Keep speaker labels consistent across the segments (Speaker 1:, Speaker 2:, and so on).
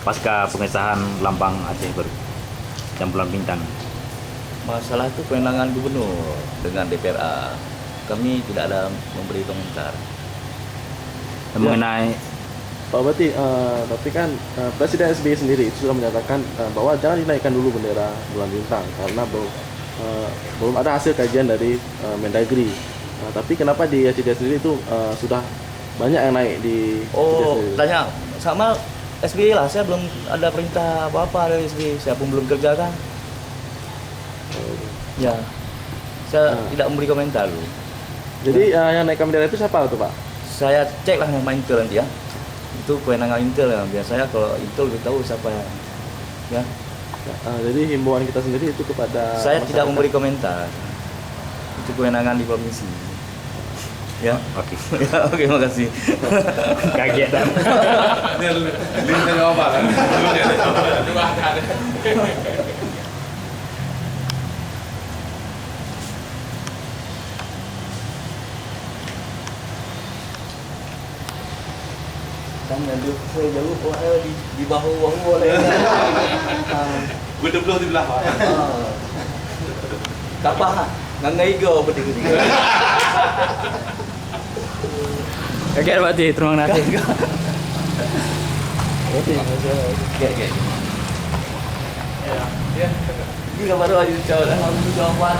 Speaker 1: pasca pengesahan lambang Aceh baru dan bulan bintang?
Speaker 2: Masalah itu kewenangan gubernur dengan DPRA. Kami tidak ada memberi komentar.
Speaker 1: Dan mengenai
Speaker 3: Pak Bupati, tapi kan Presiden SBY sendiri itu sudah menyatakan bahwa jangan dinaikkan dulu bendera bulan bintang karena belum ada hasil kajian dari Mendagri. Tapi kenapa di Aceh sendiri itu sudah banyak yang naik di
Speaker 2: Oh,
Speaker 3: Aceh sendiri?
Speaker 2: tanya sama SBY lah. Saya belum ada perintah apa-apa dari SBY. Saya pun belum kerja kan. Ya, saya tidak memberi komentar dulu.
Speaker 3: Jadi yang naikkan bendera itu siapa tuh Pak?
Speaker 2: Saya cek lah sama Intel nanti ya. Itu kewenangan Intel ya. Biasanya kalau Intel lebih tahu siapa yang ya.
Speaker 3: Jadi himbauan kita sendiri itu kepada
Speaker 2: Saya tidak
Speaker 3: masyarakat.
Speaker 2: memberi komentar. Itu kewenangan di provinsi. Ya.
Speaker 1: oke.
Speaker 2: Ya, oke, makasih.
Speaker 1: Kaget dan
Speaker 2: Kan jauh, saya jauh di bahu-bahu boleh.
Speaker 4: Gue debloh di belah Pak.
Speaker 2: Kapah, ngangai go berdiri.
Speaker 1: kaget Bupati, terima kasih.
Speaker 2: Kayak. Ya. Ini baru aja jawab jawaban.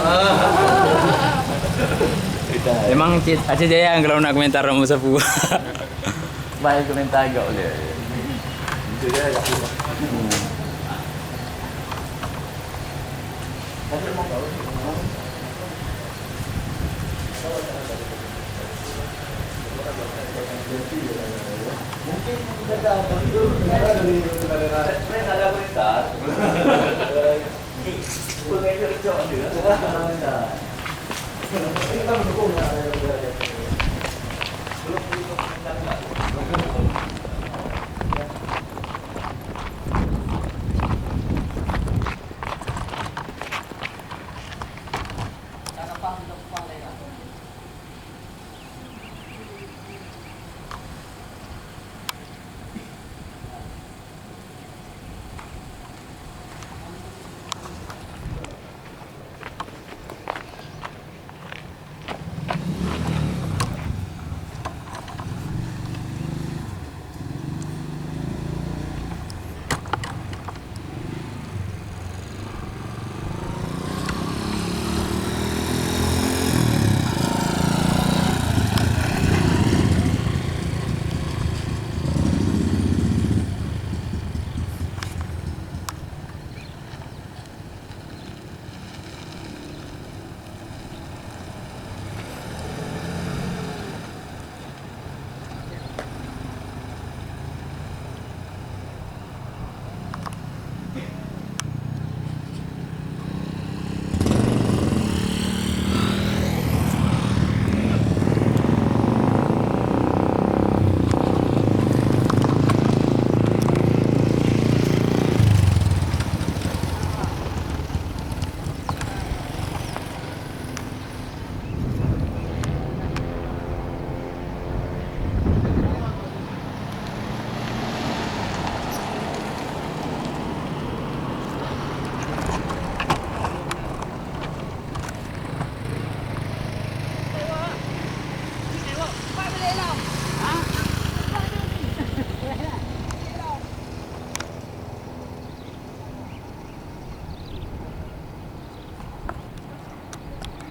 Speaker 1: Emang Aceh Jaya yang kalau nak komentar Romo Sapu.
Speaker 2: Baik komentar agak boleh. Itu dia agak. Tapi mau tahu mungkin kita dari ada komentar. Pengen kerja dia. Kita mendukung